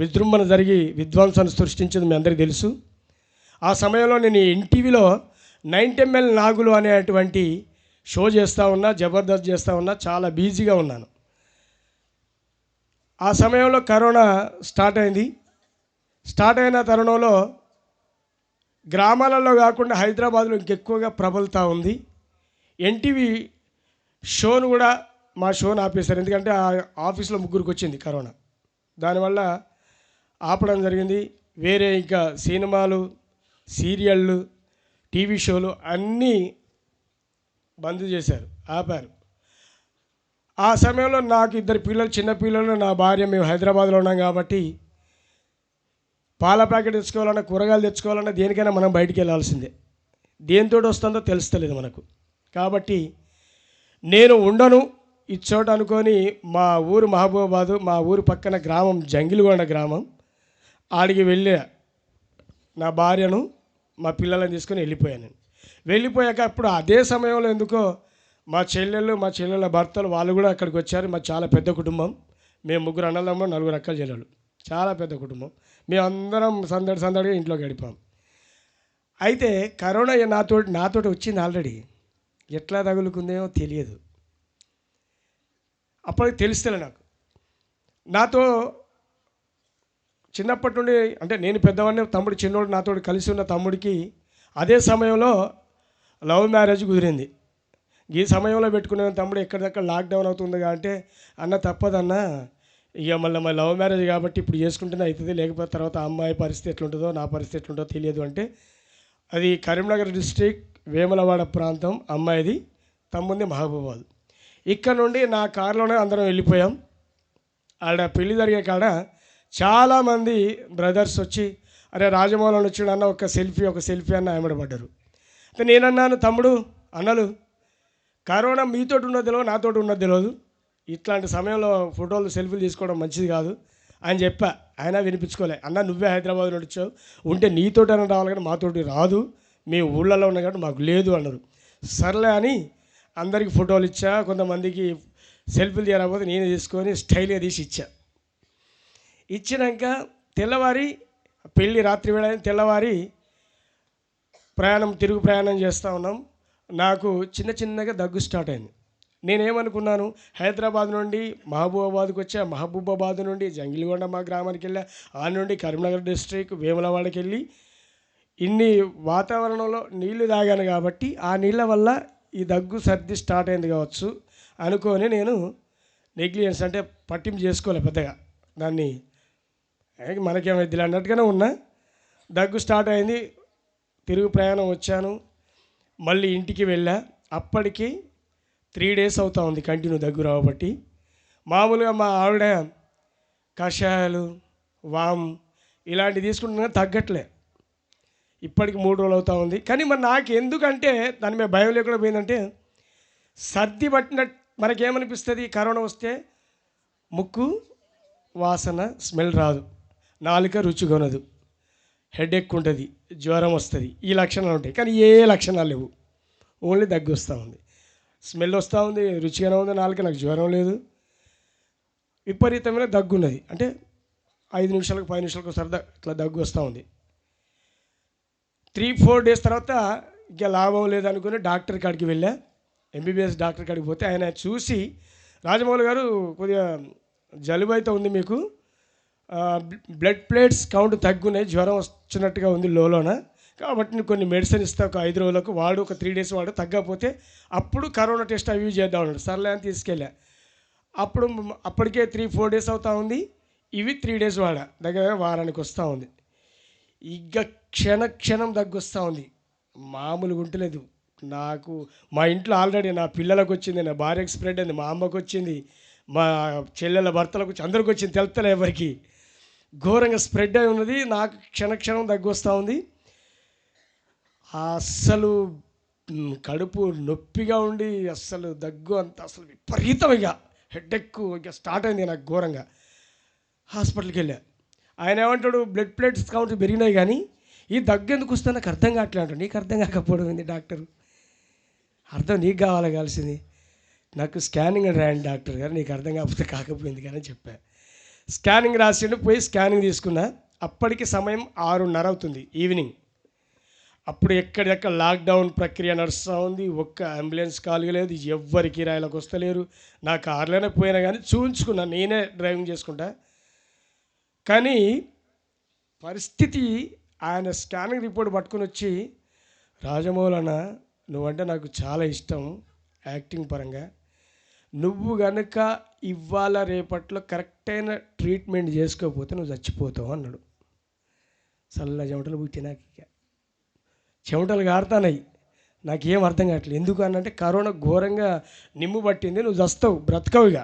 విజృంభణ జరిగి విధ్వంసాన్ని సృష్టించింది మీ అందరికీ తెలుసు. ఆ సమయంలో నేను ఎన్టీవీలో 90ml నాగులు అనేటువంటి షో చేస్తూ ఉన్నా, జబర్దస్త్ చేస్తూ ఉన్నా, చాలా బిజీగా ఉన్నాను. ఆ సమయంలో కరోనా స్టార్ట్ అయింది. స్టార్ట్ అయిన తరుణంలో గ్రామాలలో కాకుండా హైదరాబాద్లో ఇంకెక్కువగా ప్రబలుతూ ఉంది. ఎన్టీవీ షోను కూడా మా షోను ఆపేశారు. ఎందుకంటే ఆ ఆఫీస్లో ముగ్గురికి వచ్చింది కరోనా. దానివల్ల ఆపడం జరిగింది. వేరే ఇంకా సినిమాలు, సీరియళ్ళు, టీవీ షోలు అన్నీ బంద్ చేశారు, ఆపారు. ఆ సమయంలో నాకు 2 పిల్లలు, చిన్న పిల్లలు, నా భార్య, మేము హైదరాబాద్లో ఉన్నాం కాబట్టి పాల ప్యాకెట్ తెచ్చుకోవాలన్నా, కూరగాయలు తెచ్చుకోవాలన్నా దేనికైనా మనం బయటికి వెళ్ళాల్సిందే. దేనితో వస్తుందో తెలుస్తలేదు మనకు. కాబట్టి నేను ఉండను ఈ చోట అనుకొని మా ఊరు మహబూబాబాదు, మా ఊరు పక్కన గ్రామం జంగిలిగొండ గ్రామం, ఆడికి వెళ్ళా. నా భార్యను మా పిల్లలను తీసుకొని వెళ్ళిపోయాను. వెళ్ళిపోయాక అప్పుడు అదే సమయంలో ఎందుకో మా చెల్లెళ్ళ భర్తలు వాళ్ళు కూడా అక్కడికి వచ్చారు. మా చాలా పెద్ద కుటుంబం. మేము 3 అన్నదమ్ములు, 4 అక్కలు చెల్లెలు, చాలా పెద్ద కుటుంబం. మేమందరం సందడిగా ఇంట్లో గడిపాం. అయితే కరోనా నాతోటి వచ్చింది ఆల్రెడీ. ఎట్లా తగులుకుందేమో తెలియదు. అప్పటికి తెలుస్తలే నాకు. నాతో చిన్నప్పటి నుండి, అంటే నేను పెద్దవాడిని, తమ్ముడు చిన్నోడు, నాతో కలిసి ఉన్న తమ్ముడికి అదే సమయంలో లవ్ మ్యారేజ్ కుదిరింది. ఈ సమయంలో పెట్టుకునే తమ్ముడు ఎక్కడిదక్కడ లాక్డౌన్ అవుతుంది అంటే, అన్న తప్పదన్నా, ఇక మళ్ళీ లవ్ మ్యారేజ్ కాబట్టి ఇప్పుడు చేసుకుంటేనే అవుతుంది, లేకపోతే తర్వాత అమ్మాయి పరిస్థితి ఎట్లుంటుందో, నా పరిస్థితి ఎట్లుంటుందో తెలియదు అంటే, అది కరీంనగర్ డిస్ట్రిక్ట్ వేములవాడ ప్రాంతం అమ్మాయిది, తమ్ముంది మహబూబాబాద్. ఇక్కడ నుండి నా కారులోనే అందరం వెళ్ళిపోయాం. ఆడ పెళ్లి జరిగే కాడ చాలామంది బ్రదర్స్ వచ్చి, అరే రాజమౌళి వచ్చాడు అన్న, ఒక సెల్ఫీ అన్న ఆమెడబడ్డారు. అయితే నేనన్నాను, తమ్ముడు, అన్నలు, కరోనా మీతోటి ఉన్నది తెలియదు, నాతోటి ఉన్నది తెలియదు, ఇట్లాంటి సమయంలో ఫోటోలు, సెల్ఫీలు తీసుకోవడం మంచిది కాదు అని చెప్పా. ఆయన వినిపించుకోలే. అన్న నువ్వే హైదరాబాద్ నుండి వచ్చావు, ఉంటే నీతోటైనా రావాలి కానీ మాతోటి రాదు, మీ ఊళ్ళలో ఉన్నాయి కాబట్టి మాకు లేదు అన్నారు. సర్లే అని అందరికి ఫోటోలు ఇచ్చా. కొంతమందికి సెల్ఫీలు తీయకపోతే నేను తీసుకొని స్టైల్గా తీసి ఇచ్చా. ఇచ్చినాక తెల్లవారి పెళ్ళి రాత్రి వేళ, తెల్లవారి తిరుగు ప్రయాణం చేస్తూ ఉన్నాం. నాకు చిన్నగా దగ్గు స్టార్ట్ అయింది. నేనేమనుకున్నాను, హైదరాబాద్ నుండి మహబూబాబాద్కి వచ్చా, మహబూబాబాద్ నుండి జంగిలిగొండ మా గ్రామానికి వెళ్ళా, ఆ నుండి కరీంనగర్ డిస్ట్రిక్ట్ వేములవాడకి వెళ్ళి ఇన్ని వాతావరణంలో నీళ్లు తాగాను కాబట్టి ఆ నీళ్ళ వల్ల ఈ దగ్గు సర్ది స్టార్ట్ అయింది కావచ్చు అనుకొని నేను నెగ్లిజెన్స్, అంటే పట్టింపు చేసుకోలే పెద్దగా, దాన్ని మనకేమైద్ది అన్నట్టుగానే ఉన్నా. దగ్గు స్టార్ట్ అయింది. తిరుగు ప్రయాణం వచ్చాను, మళ్ళీ ఇంటికి వెళ్ళా. అప్పటికి 3 days అవుతా ఉంది కంటిన్యూ దగ్గు రాబట్టి. మామూలుగా మా ఆవిడ కషాయాలు, వామ్ ఇలాంటివి తీసుకుంటున్నా, తగ్గట్లే. ఇప్పటికి 3 రోజులు అవుతూ ఉంది. కానీ మరి నాకు ఎందుకంటే దాని మీద భయం లేకుండా పోయిందంటే, సర్ది పట్టినట్టు మనకేమనిపిస్తుంది, కరోనా వస్తే ముక్కు వాసన స్మెల్ రాదు, నాలుక రుచి కొనదు, హెడేక్ ఉంటుంది, జ్వరం వస్తుంది, ఈ లక్షణాలు ఉంటాయి. కానీ ఏ లక్షణాలు లేవు, ఓన్లీ దగ్గు వస్తూ ఉంది, స్మెల్ వస్తూ ఉంది, రుచిగానే ఉంది నాలుక, నాకు జ్వరం లేదు, విపరీతమైన దగ్గు ఉన్నది. అంటే 5 నిమిషాలకు 10 నిమిషాలకు ఒకసారి ఇట్లా దగ్గు వస్తూ ఉంది. 3-4 days తర్వాత ఇంకా లాభం లేదనుకుని డాక్టర్ కాడికి వెళ్ళా. ఎంబీబీఎస్ డాక్టర్ కాడికి పోతే ఆయన చూసి, రాజమౌళి గారు కొద్దిగా జలుబు అయితే ఉంది మీకు, బ్లడ్ ప్లేట్స్ కౌంట్ తగ్గున్నాయి, జ్వరం వచ్చినట్టుగా ఉంది లోన, కాబట్టి నేను కొన్ని మెడిసిన్ ఇస్తా, ఒక 5 రోజులకు వాడు, ఒక 3 days వాడు, తగ్గకపోతే అప్పుడు కరోనా టెస్ట్ అవి చేద్దాం అన్నాడు. సర్లే అని తీసుకెళ్ళా. అప్పటికే 3-4 days అవుతూ ఉంది, ఇవి 3 days వాడా, దగ్గర వారానికి వస్తూ ఉంది. ఇక క్షణం దగ్గు వస్తూ ఉంది, మామూలుగా ఉంటలేదు నాకు. మా ఇంట్లో ఆల్రెడీ నా పిల్లలకు వచ్చింది, నా భార్యకు స్ప్రెడ్ అయింది, మా అమ్మకు వచ్చింది, మా చెల్లెల భర్తలకు వచ్చి, అందరికి వచ్చింది, తెలుస్తలే ఎవరికి, ఘోరంగా స్ప్రెడ్ అయి ఉన్నది. నాకు క్షణం దగ్గు వస్తూ ఉంది. అస్సలు కడుపు నొప్పిగా ఉండి, అస్సలు దగ్గు అంత అసలు విపరీతంగా హెడెక్ ఇక స్టార్ట్ అయింది నాకు ఘోరంగా. హాస్పిటల్కి వెళ్ళా. ఆయన ఏమంటాడు, బ్లడ్ ప్లేట్స్ కౌంట్ పెరిగినాయి కానీ ఈ దగ్గు ఎందుకు వస్తే నాకు అర్థం కావట్లే అంటాడు. నీకు అర్థం కాకపోవడం ఏంది డాక్టరు, అర్థం నీకు కావాల్సింది, నాకు స్కానింగ్ రాయండి డాక్టర్ గారు, నీకు అర్థం కాకపోతే కాకపోయింది కానీ చెప్పా. స్కానింగ్ రాసిండు, పోయి స్కానింగ్ తీసుకున్నా. అప్పటికి సమయం 6:30 అవుతుంది ఈవినింగ్. అప్పుడు ఎక్కడెక్కడ లాక్డౌన్ ప్రక్రియ నడుస్తూ ఉంది. ఒక్క అంబులెన్స్ కాలుగలేదు, ఎవ్వరి కిరాయిలకు వస్తలేరు. నా కార్లోనే పోయినా కానీ చూపించుకున్నా, నేనే డ్రైవింగ్ చేసుకుంటా. కానీ పరిస్థితి, ఆయన స్కానింగ్ రిపోర్ట్ పట్టుకుని వచ్చి, రాజమౌళన్న నువ్వంటే నాకు చాలా ఇష్టం యాక్టింగ్ పరంగా, నువ్వు కనుక ఇవాళ రేపట్లో కరెక్ట్ అయిన ట్రీట్మెంట్ చేసుకోకపోతే నువ్వు చచ్చిపోతావు అన్నాడు. చల్ల చెమటలు పుట్టి నాకు ఇక చెమటలు కారుతాయి. నాకేం అర్థం కావట్లేదు. ఎందుకు అనంటే కరోనా ఘోరంగా నిమ్ము పట్టింది, నువ్వు చస్తావు, బ్రతకవుగా.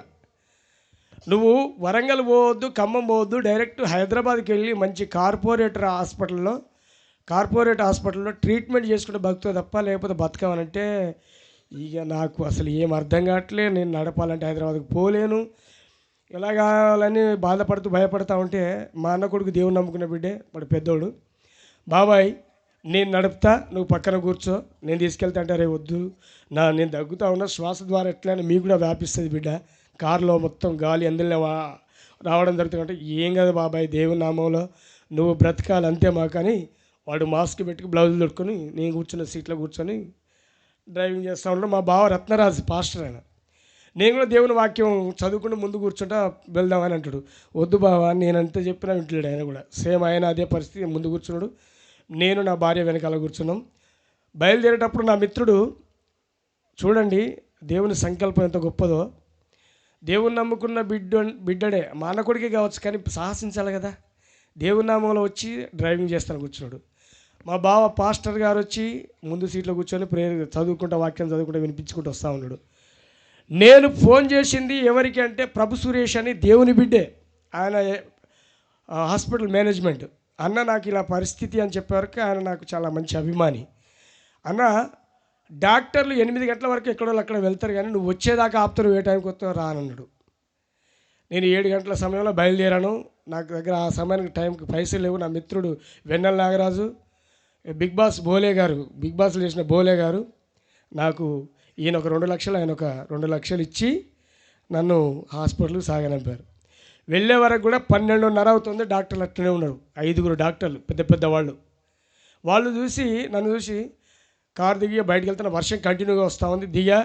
నువ్వు వరంగల్ పోవద్దు, ఖమ్మం పోవద్దు, డైరెక్ట్ హైదరాబాద్కి వెళ్ళి మంచి కార్పొరేట్ హాస్పిటల్లో ట్రీట్మెంట్ చేసుకుంటే బతుకుతావు తప్ప లేకపోతే బతకమనంటే, ఇక నాకు అసలు ఏం అర్థం కావట్లే. నేను నడపాలంటే హైదరాబాద్కి పోలేను. ఎలా కావాలని బాధపడుతూ భయపడతా ఉంటే, మా అన్న కొడుకు దేవుని నమ్ముకున్న బిడ్డే, వాడు పెద్దోడు, బాబాయ్ నేను నడుపుతా, నువ్వు పక్కన కూర్చో, నేను తీసుకెళ్తా అంటే, రే వద్దు, నేను దగ్గుతా ఉన్నా, శ్వాస ద్వారా ఎట్లయినా మీకు కూడా వ్యాపిస్తుంది బిడ్డ, కారులో మొత్తం గాలి అందులో రావడం జరుగుతుందంటే, ఏం కదా బాబాయ్, దేవుని నామంలో నువ్వు బ్రతకాలి అంతే మాకు. కానీ వాడు మాస్క్ పెట్టుకు బ్లౌజులు దొట్టుకొని నేను కూర్చున్న సీట్లో కూర్చొని డ్రైవింగ్ చేస్తూ ఉంటాడు. మా బావ రత్నరాజు పాస్టర్ ఆయన. నేను కూడా దేవుని వాక్యం చదువుకుంటూ ముందు కూర్చుంటా, వెళ్దామని అంటాడు. వద్దు బావా, నేనంతా చెప్పినా వింటలేడు. ఆయన కూడా సేమ్ ఆయన అదే పరిస్థితి, ముందు కూర్చున్నాడు, నేను నా భార్య వెనకాల కూర్చున్నాం. బయలుదేరేటప్పుడు నా మిత్రుడు, చూడండి దేవుని సంకల్పం ఎంత గొప్పదో, దేవుని నమ్ముకున్న బిడ్డడే, మా అన్న కొడుకే కావచ్చు కానీ సాహసించాలి కదా, దేవుని నామంలో వచ్చి డ్రైవింగ్ చేస్తాను కూర్చున్నాడు. మా బావ పాస్టర్ గారు వచ్చి ముందు సీట్లో కూర్చొని ప్రేయర్ చదువుకుంటా, వాక్యం చదువుకుంటా వినిపించుకుంటూ వస్తూ ఉన్నాడు. నేను ఫోన్ చేసింది ఎవరికి అంటే, ప్రభు సురేష్ అని దేవుని బిడ్డే, ఆయన హాస్పిటల్ మేనేజ్మెంట్. అన్న నాకు ఇలా పరిస్థితి అని చెప్పేవరకు ఆయన నాకు చాలా మంచి అభిమాని. అన్న డాక్టర్లు 8 గంటల వరకు ఎక్కడో అక్కడ వెళ్తారు కానీ నువ్వు వచ్చేదాకా ఆపుతారు, ఏ టైంకి వస్తావు రా అని. నేను 7 గంటల సమయంలో బయలుదేరాను. నాకు దగ్గర ఆ సమయానికి టైంకి పైసలు లేవు. నా మిత్రుడు వెన్నెల నాగరాజు, బిగ్ బాస్లో చేసిన బోలే గారు నాకు, ఈయన ఒక 2 లక్షలు, ఆయన ఒక 2 లక్షలు ఇచ్చి నన్ను హాస్పిటల్కి సాగనంపారు. వెళ్ళే వరకు కూడా 12:30 అవుతుంది. డాక్టర్లు అట్లనే ఉన్నారు, 5 డాక్టర్లు, పెద్ద పెద్ద వాళ్ళు చూసి నన్ను చూసి కారు దిగి బయటకు వెళ్తున్న, వర్షం కంటిన్యూగా వస్తూ ఉంది, దిగా.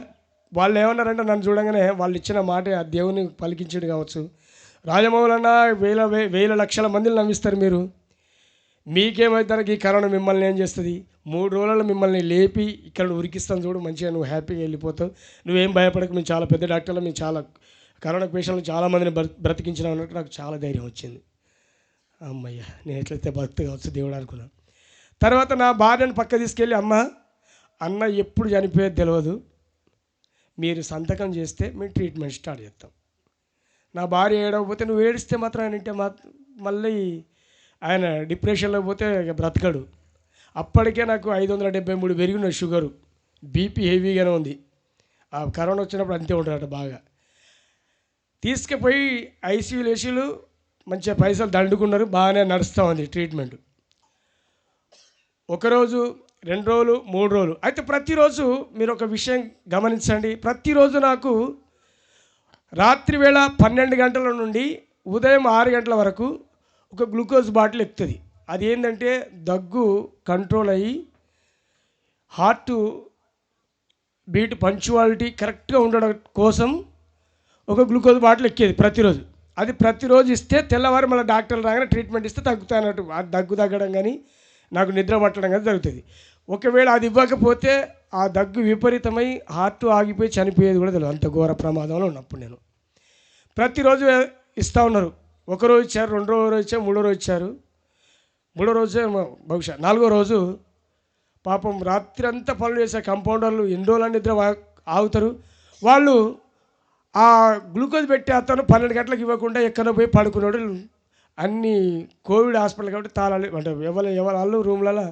వాళ్ళు ఏమన్నారంటే నన్ను చూడంగానే వాళ్ళు ఇచ్చిన మాట ఆ దేవుని పలికించడు కావచ్చు, రాజమౌళన్న వేల లక్షల మందిని నమ్మిస్తారు మీరు, మీకేమైతే ఈ కరోనా మిమ్మల్ని ఏం చేస్తుంది, 3 రోజులలో మిమ్మల్ని లేపి ఇక్కడ ఉరికిస్తాను చూడు, మంచిగా నువ్వు హ్యాపీగా వెళ్ళిపోతావు, నువ్వేం భయపడకు, మేము చాలా పెద్ద డాక్టర్లు, మేము చాలా కరోనా పేషెంట్లు చాలామందిని బ్రతికించినాం అన్నట్టు నాకు చాలా ధైర్యం వచ్చింది. అమ్మయ్య, నేను ఎట్లయితే బతుకు కావచ్చు దేవుడు అనుకున్నాను. తర్వాత నా భార్యను పక్క తీసుకెళ్ళి, అన్న ఎప్పుడు చనిపోయేది తెలియదు, మీరు సంతకం చేస్తే మేము ట్రీట్మెంట్ స్టార్ట్ చేస్తాం. నా భార్య ఏడవకపోతే, నువ్వు ఏడిస్తే మాత్రం ఆయన ఇంటే మళ్ళీ ఆయన డిప్రెషన్లో పోతే బ్రతకడు. అప్పటికే నాకు 573 పెరిగిన షుగరు, బీపీ హెవీగానే ఉంది. ఆ కరోనా వచ్చినప్పుడు అంతే ఉంటాడట బాగా. తీసుకుపోయి ఐసీయూలు ఏసీలు మంచిగా పైసలు దండుకున్నారు, బాగానే నడుస్తూ ఉంది ట్రీట్మెంట్. 1 రోజు 2 రోజులు 3 రోజులు అయితే ప్రతిరోజు మీరు ఒక విషయం గమనించండి, ప్రతిరోజు నాకు రాత్రి వేళ 12 గంటల నుండి ఉదయం 6 గంటల వరకు ఒక గ్లూకోజ్ బాటిల్ ఎక్కుతుంది. అది ఏంటంటే దగ్గు కంట్రోల్ అయ్యి హార్ట్ బీట్ పంక్చువాలిటీ కరెక్ట్గా ఉండడం కోసం ఒక గ్లూకోజ్ బాటిల్ ఎక్కేది ప్రతిరోజు. అది ప్రతిరోజు ఇస్తే తెల్లవారు మళ్ళీ డాక్టర్లు రాగానే ట్రీట్మెంట్ ఇస్తే తగ్గుతాయి అన్నట్టు. ఆ దగ్గు తగ్గడం కానీ నాకు నిద్ర పట్టడం కానీ జరుగుతుంది. ఒకవేళ అది ఇవ్వకపోతే ఆ దగ్గు విపరీతమై హార్ట్ ఆగిపోయి చనిపోయేది కూడా తెలియదు, అంత ఘోర ప్రమాదంలో ఉన్నప్పుడు నేను. ప్రతిరోజు ఇస్తూ ఉన్నారు. 1 రోజు ఇచ్చారు, 2 రోజు ఇచ్చారు, 3 రోజు ఇచ్చారు, 3 రోజు బహుశా 4వ రోజు పాపం రాత్రి అంతా పనులు చేసే కంపౌండర్లు ఎన్ని రోజులు నిద్ర ఆగుతారు. వాళ్ళు ఆ గ్లూకోజ్ పెట్టి అతను 12 గంటలకు ఇవ్వకుండా ఎక్కడో పోయి పడుకున్నాడు. అన్ని కోవిడ్ హాస్పిటల్ కాబట్టి తాళాలు అంటే ఎవరు రూమ్లలో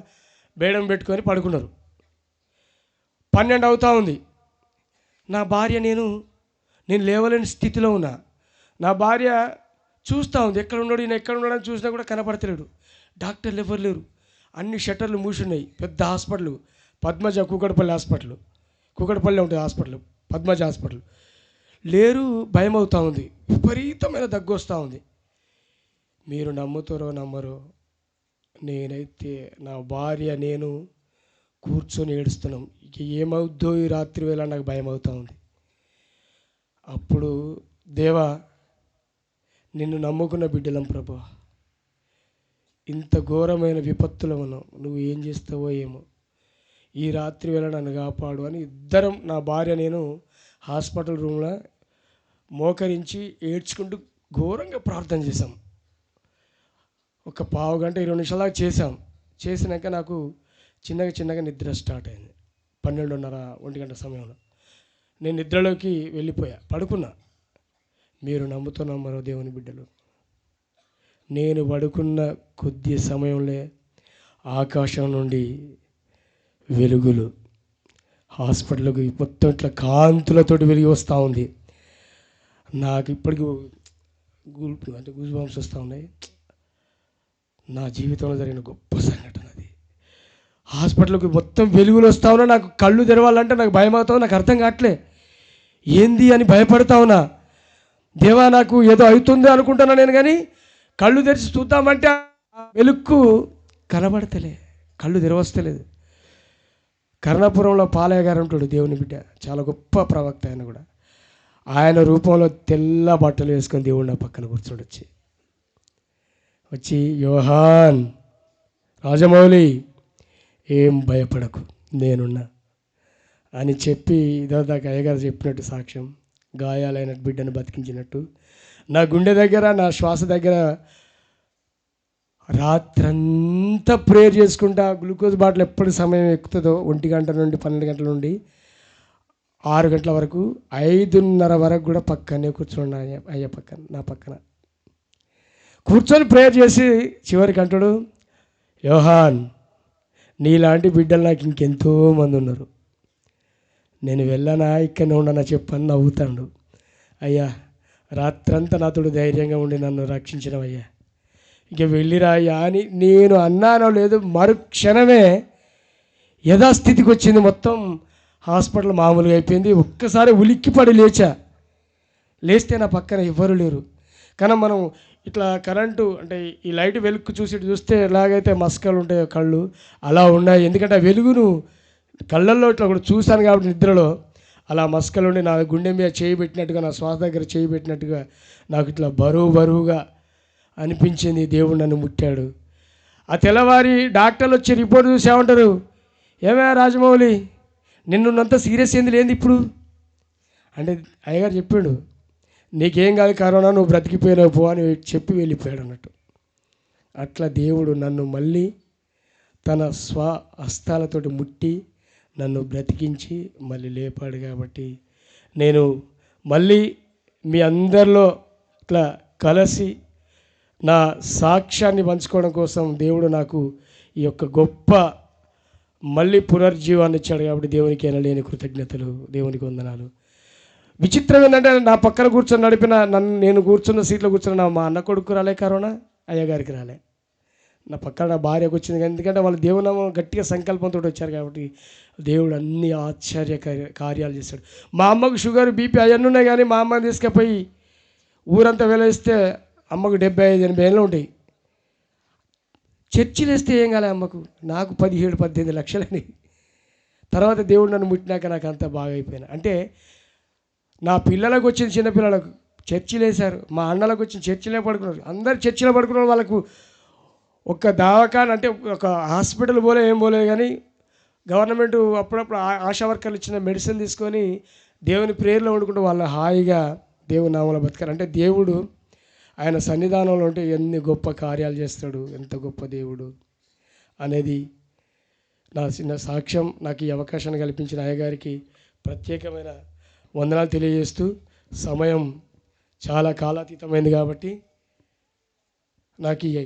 బేడం పెట్టుకొని పడుకున్నారు. 12 అవుతూ ఉంది. నా భార్య నేను లేవలేని స్థితిలో ఉన్నా. నా భార్య చూస్తూ ఉంది, ఎక్కడ ఉన్నాడు ఈయన, ఎక్కడ ఉన్నాడని చూసినా కూడా కనపడతలేడు. డాక్టర్లు ఎవరు లేరు, అన్ని షట్టర్లు మూసున్నాయి. పెద్ద హాస్పిటల్ పద్మజ కూకట్పల్లి హాస్పిటల్, కూకట్పల్లి ఉంటుంది హాస్పిటల్, పద్మజ హాస్పిటల్ లేరు. భయం అవుతూ ఉంది, విపరీతమైన దగ్గు వస్తూ ఉంది. మీరు నమ్ముతారో నమ్మరో, నేనైతే నా భార్య నేను కూర్చొని ఏడుస్తున్నాం. ఇక ఏమవుద్దో ఈ రాత్రి వేళ నాకు భయం అవుతా ఉంది. అప్పుడు దేవా, నిన్ను నమ్ముకున్న బిడ్డలం ప్రభా, ఇంత ఘోరమైన విపత్తులో ఉన్నాం, నువ్వు ఏం చేస్తావో ఏమో, ఈ రాత్రి వేళ నన్ను కాపాడు అని ఇద్దరం, నా భార్య నేను హాస్పిటల్ రూమ్లో మోకరించి ఏడ్చుకుంటూ ఘోరంగా ప్రార్థన చేశాం. ఒక పావు గంట 20 నిమిషాల దాకా చేశాం. చేసినాక నాకు చిన్నగా నిద్ర స్టార్ట్ అయింది. 12:30 1 గంట సమయంలో నేను నిద్రలోకి వెళ్ళిపోయా, పడుకున్నా. మీరు నమ్ముతున్నారో దేవుని బిడ్డలు, నేను పడుకున్న కొద్ది సమయంలో ఆకాశం నుండి వెలుగులు హాస్పిటల్కి మొత్తం ఇట్లా కాంతులతోటి వెలిగి వస్తూ ఉంది. నాకు ఇప్పటికీ గూస్ బంప్స్ వస్తూ ఉన్నాయి. నా జీవితంలో జరిగిన గొప్ప సంఘటన అది. హాస్పిటల్కి మొత్తం వెలుగులు వస్తూ ఉన్నా, నాకు కళ్ళు తెరవాలంటే నాకు భయం అవుతా, నాకు అర్థం కావట్లే ఏంది అని భయపడతా ఉన్నా. దేవా, నాకు ఏదో అవుతుంది అనుకుంటున్నా నేను, కానీ కళ్ళు తెరిచి చూద్దామంటే వెలుక్కు కనబడతలే, కళ్ళు తెరవస్తలేదు. కర్ణాపురంలో పాలయ్య గారు ఉంటాడు, దేవుని బిడ్డ, చాలా గొప్ప ప్రవక్త. ఆయన కూడా ఆయన రూపంలో తెల్ల బట్టలు వేసుకొని దేవుడు నా పక్కన కూర్చోడు వచ్చి యోహాన్, రాజమౌళి, ఏం భయపడకు నేనున్నా అని చెప్పి ఇదాక అయ్యగారు చెప్పినట్టు సాక్ష్యం, గాయాలైన బిడ్డను బతికించినట్టు నా గుండె దగ్గర, నా శ్వాస దగ్గర రాత్రంతా ప్రేయర్ చేసుకుంటా. గ్లూకోజ్ బాటిల్ ఎప్పుడు సమయం ఎక్కుతుందో 1 గంట నుండి 12 గంటల నుండి 6 గంటల వరకు, 5:30 వరకు కూడా పక్కనే కూర్చోండి అయ్య పక్కన, నా పక్కన కూర్చొని ప్రేయర్ చేసి చివరికి అంటాడు, యోహాన్, నీలాంటి బిడ్డలు నాకు ఇంకెంతో మంది ఉన్నారు, నేను వెళ్ళనా ఇక్కడనే ఉండనా చెప్పని నవ్వుతాడు. అయ్యా, రాత్రంతా నాతోడు ధైర్యంగా ఉండి నన్ను రక్షించినవయ్యా, ఇక వెళ్ళిరాయ్యా అని నేను అన్నానో లేదు, మరుక్షణమే యథాస్థితికి వచ్చింది. మొత్తం హాస్పిటల్ మామూలుగా అయిపోయింది. ఒక్కసారి ఉలిక్కిపడి లేస్తే నా పక్కన ఎవ్వరు లేరు. కానీ మనం ఇట్లా కరెంటు అంటే ఈ లైట్ వెలుగు చూస్తే ఎలాగైతే మస్కలు ఉంటాయో కళ్ళు అలా ఉన్నాయి. ఎందుకంటే ఆ వెలుగును కళ్ళల్లో ఇట్లా కూడా చూశాను కాబట్టి నిద్రలో అలా మస్కలు ఉండి నా గుండె మీద చేయి పెట్టినట్టుగా, నా శ్వాస దగ్గర చేయి పెట్టినట్టుగా నాకు ఇట్లా బరువుగా అనిపించింది. దేవుడు నన్ను ముట్టాడు. ఆ తెల్లవారి డాక్టర్లు వచ్చి రిపోర్ట్ చూసి ఏమంటారు, ఏమయ్యా రాజమౌళి, నిన్నున్నంత సీరియస్ ఏంది లేదు ఇప్పుడు అంటే, అయ్యగారు చెప్పాడు, నీకేం కాదు కరోనా, నువ్వు బ్రతికిపోయినావు పో అని చెప్పి వెళ్ళిపోయాడు అన్నట్టు. అట్లా దేవుడు నన్ను మళ్ళీ తన హస్తాలతోటి ముట్టి నన్ను బ్రతికించి మళ్ళీ లేపాడు. కాబట్టి నేను మళ్ళీ మీ అందరిలో ఇట్లా కలిసి నా సాక్ష్యాన్ని పంచుకోవడం కోసం దేవుడు నాకు ఈ యొక్క గొప్ప మళ్ళీ పునర్జీవాన్ని ఇచ్చాడు. కాబట్టి దేవునికి ఎనలేని కృతజ్ఞతలు, దేవునికి వందనాలు. విచిత్రం ఏంటంటే, నా పక్కన కూర్చొని నడిపిన నేను కూర్చున్న సీట్లో కూర్చున్న మా అన్న కొడుకు రాలే కరోనా, అయ్యగారికి రాలే. నా పక్కన నా భార్యకు వచ్చింది. ఎందుకంటే వాళ్ళు దేవుని గట్టిగా సంకల్పంతో వచ్చారు. కాబట్టి దేవుడు అన్ని ఆశ్చర్య కార్యాలు చేశాడు. మా అమ్మకు షుగర్, బీపీ అవన్నీ ఉన్నాయి, కానీ మా అమ్మని తీసుకుపోయి ఊరంతా వెలిస్తే అమ్మకు 75-80 ఏళ్ళు ఉంటాయి. చర్చిలు వేస్తే ఏం కాలే అమ్మకు, నాకు 17-18 లక్షలని. తర్వాత దేవుడు నన్ను ముట్టినాక నాకు అంతా బాగా అయిపోయినా. అంటే నా పిల్లలకు వచ్చిన చిన్నపిల్లలకు చర్చిలు వేశారు, మా అన్నలకు వచ్చిన చర్చిలే పడుకున్నారు. అందరు చర్చిలో పడుకున్నారు. వాళ్ళకు ఒక దవాఖాన అంటే ఒక హాస్పిటల్ పోలే, ఏం పోలేదు. కానీ గవర్నమెంట్ అప్పుడప్పుడు ఆశా వర్కర్లు ఇచ్చిన మెడిసిన్ తీసుకొని దేవుని ప్రేయర్లో వండుకుంటూ వాళ్ళు హాయిగా దేవుని నామములో బతకారు. అంటే దేవుడు ఆయన సన్నిధానంలో ఉంటే ఎన్ని గొప్ప కార్యాలు చేస్తాడు, ఎంత గొప్ప దేవుడు అనేది నా చిన్న సాక్ష్యం. నాకు ఈ అవకాశాన్ని కల్పించిన అయ్యగారికి ప్రత్యేకమైన వందనాలు తెలియజేస్తూ, సమయం చాలా కాలాతీతమైంది కాబట్టి నాకు అయ్యా